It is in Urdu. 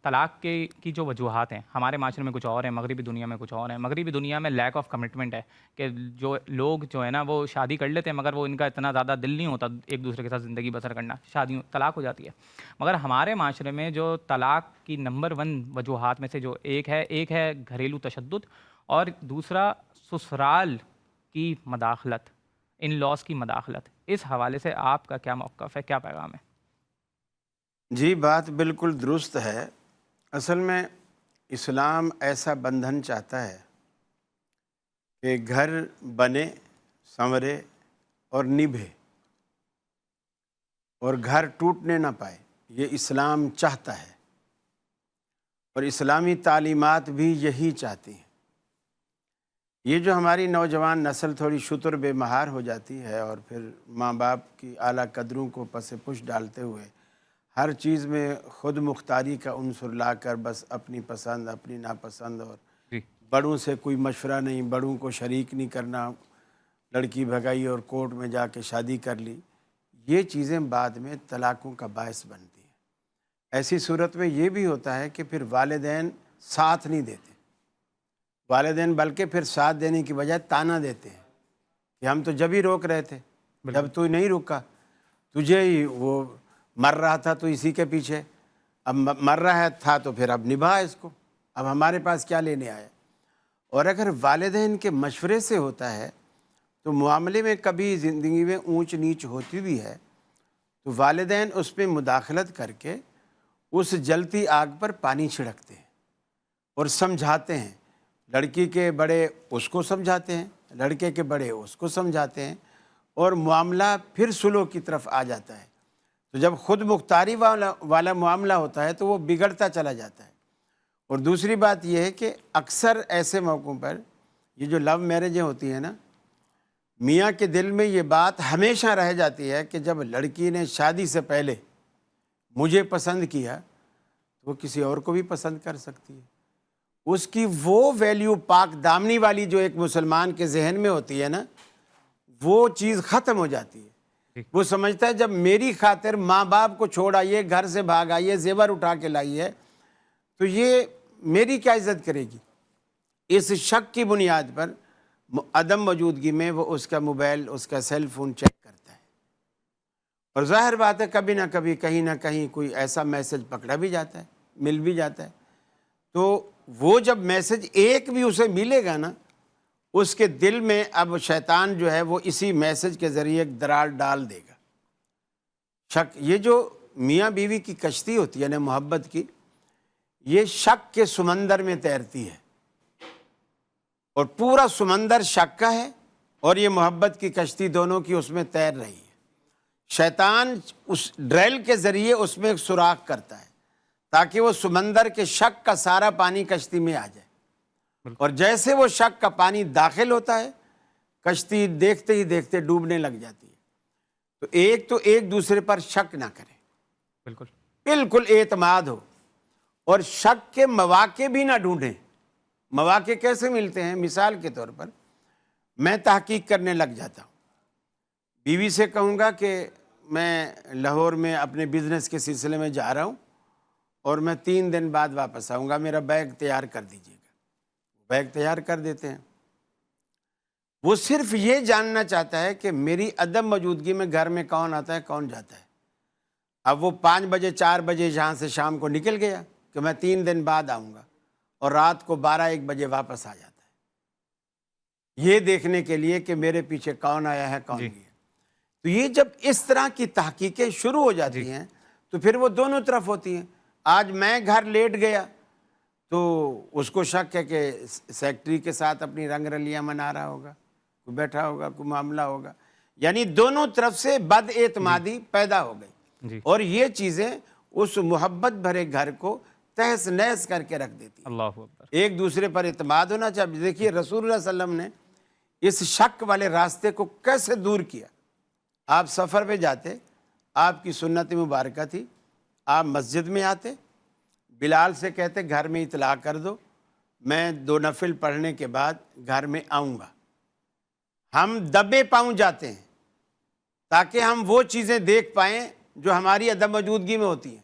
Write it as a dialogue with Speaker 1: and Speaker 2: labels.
Speaker 1: طلاق کی جو وجوہات ہیں ہمارے معاشرے میں کچھ اور ہیں، مغربی دنیا میں کچھ اور ہیں۔ مغربی دنیا میں لیک آف کمٹمنٹ ہے کہ جو لوگ جو ہے نا وہ شادی کر لیتے ہیں مگر وہ ان کا اتنا زیادہ دل نہیں ہوتا ایک دوسرے کے ساتھ زندگی بسر کرنا، شادی طلاق ہو جاتی ہے۔ مگر ہمارے معاشرے میں جو طلاق کی نمبر 1 وجوہات میں سے جو ایک ہے گھریلو تشدد، اور دوسرا سسرال کی مداخلت، ان لاس کی مداخلت۔ اس حوالے سے آپ کا کیا موقف ہے، کیا پیغام ہے؟
Speaker 2: جی، بات بالکل درست ہے۔ اصل میں اسلام ایسا بندھن چاہتا ہے کہ گھر بنے، سنورے اور نبھے، اور گھر ٹوٹنے نہ پائے، یہ اسلام چاہتا ہے، اور اسلامی تعلیمات بھی یہی چاہتی ہیں۔ یہ جو ہماری نوجوان نسل تھوڑی شتر بے مہار ہو جاتی ہے اور پھر ماں باپ کی اعلیٰ قدروں کو پس پش ڈالتے ہوئے ہر چیز میں خود مختاری کا عنصر لا کر بس اپنی پسند، اپنی ناپسند، اور
Speaker 1: جی
Speaker 2: بڑوں سے کوئی مشورہ نہیں، بڑوں کو شریک نہیں کرنا، لڑکی بھگائی اور کورٹ میں جا کے شادی کر لی، یہ چیزیں بعد میں طلاقوں کا باعث بنتی ہیں۔ ایسی صورت میں یہ بھی ہوتا ہے کہ پھر والدین ساتھ نہیں دیتے، والدین بلکہ پھر ساتھ دینے کی بجائے تانا دیتے ہیں کہ ہم تو جب ہی روک رہے تھے، جب تو نہیں رکا، تجھے ہی وہ مر رہا تھا تو اسی کے پیچھے، اب مر رہا تھا تو پھر اب نبھا اس کو، اب ہمارے پاس کیا لینے آیا۔ اور اگر والدین کے مشورے سے ہوتا ہے تو معاملے میں کبھی زندگی میں اونچ نیچ ہوتی بھی ہے تو والدین اس پہ مداخلت کر کے اس جلتی آگ پر پانی چھڑکتے ہیں اور سمجھاتے ہیں۔ لڑکی کے بڑے اس کو سمجھاتے ہیں، لڑکے کے بڑے اس کو سمجھاتے ہیں، اور معاملہ پھر سلوک کی طرف آ جاتا ہے۔ تو جب خود مختاری والا معاملہ ہوتا ہے تو وہ بگڑتا چلا جاتا ہے۔ اور دوسری بات یہ ہے کہ اکثر ایسے موقعوں پر یہ جو لو میرجیں ہوتی ہیں نا، میاں کے دل میں یہ بات ہمیشہ رہ جاتی ہے کہ جب لڑکی نے شادی سے پہلے مجھے پسند کیا تو وہ کسی اور کو بھی پسند کر سکتی ہے۔ اس کی وہ ویلیو پاک دامنی والی جو ایک مسلمان کے ذہن میں ہوتی ہے نا، وہ چیز ختم ہو جاتی ہے۔
Speaker 1: جی
Speaker 2: وہ سمجھتا ہے جب میری خاطر ماں باپ کو چھوڑ آئیے، گھر سے بھاگ آئیے، زیور اٹھا کے لائیے، تو یہ میری کیا عزت کرے گی۔ اس شک کی بنیاد پر عدم موجودگی میں وہ اس کا موبائل، اس کا سیل فون چیک کرتا ہے، اور ظاہر بات ہے کبھی نہ کبھی کہیں نہ کہیں کوئی ایسا میسج پکڑا بھی جاتا ہے، مل بھی جاتا ہے۔ تو وہ جب میسج ایک بھی اسے ملے گا نا، اس کے دل میں اب شیطان جو ہے وہ اسی میسج کے ذریعے ایک دراڑ ڈال دے گا۔ شک، یہ جو میاں بیوی کی کشتی ہوتی ہے نا محبت کی، یہ شک کے سمندر میں تیرتی ہے، اور پورا سمندر شک کا ہے اور یہ محبت کی کشتی دونوں کی اس میں تیر رہی ہے۔ شیطان اس ڈریل کے ذریعے اس میں ایک سوراخ کرتا ہے تاکہ وہ سمندر کے شک کا سارا پانی کشتی میں آ جائے،
Speaker 1: بالکل
Speaker 2: اور جیسے وہ شک کا پانی داخل ہوتا ہے کشتی دیکھتے ہی دیکھتے ڈوبنے لگ جاتی ہے۔ تو ایک دوسرے پر شک نہ کرے،
Speaker 1: بالکل
Speaker 2: بالکل اعتماد ہو، اور شک کے مواقع بھی نہ ڈھونڈیں۔ مواقع کیسے ملتے ہیں؟ مثال کے طور پر میں تحقیق کرنے لگ جاتا ہوں، بیوی سے کہوں گا کہ میں لاہور میں اپنے بزنس کے سلسلے میں جا رہا ہوں اور میں 3 دن بعد واپس آؤں گا، میرا بیگ تیار کر دیجیے گا۔ بیگ تیار کر دیتے ہیں۔ وہ صرف یہ جاننا چاہتا ہے کہ میری عدم موجودگی میں گھر میں کون آتا ہے کون جاتا ہے۔ اب وہ 5 بجے 4 بجے جہاں سے شام کو نکل گیا کہ میں 3 دن بعد آؤں گا، اور رات کو 12-1 بجے واپس آ جاتا ہے، یہ دیکھنے کے لیے کہ میرے پیچھے کون آیا ہے کون
Speaker 1: جی
Speaker 2: نہیں ہے۔ تو یہ جب اس طرح کی تحقیقیں شروع ہو
Speaker 1: جی
Speaker 2: جاتی ہیں تو پھر وہ دونوں طرف ہوتی ہیں۔ آج میں گھر لیٹ گیا تو اس کو شک ہے کہ سیکٹری کے ساتھ اپنی رنگ رلیاں منا رہا ہوگا، کوئی بیٹھا ہوگا، کوئی معاملہ ہوگا، یعنی دونوں طرف سے بد
Speaker 1: جی
Speaker 2: اعتمادی پیدا ہو گئی،
Speaker 1: جی
Speaker 2: اور یہ چیزیں اس محبت بھرے گھر کو تہس نہس کر کے رکھ دیتی ہیں۔
Speaker 1: اللہ اکبر۔
Speaker 2: ایک دوسرے پر اعتماد ہونا چاہیے۔ دیکھیے رسول اللہ صلی اللہ علیہ وسلم نے اس شک والے راستے کو کیسے دور کیا۔ آپ سفر پہ جاتے، آپ کی سنت مبارکہ تھی، آپ مسجد میں آتے، بلال سے کہتے گھر میں اطلاع کر دو، میں 2 نفل پڑھنے کے بعد گھر میں آؤں گا۔ ہم دبے پاؤں جاتے ہیں تاکہ ہم وہ چیزیں دیکھ پائیں جو ہماری عدم موجودگی میں ہوتی ہیں۔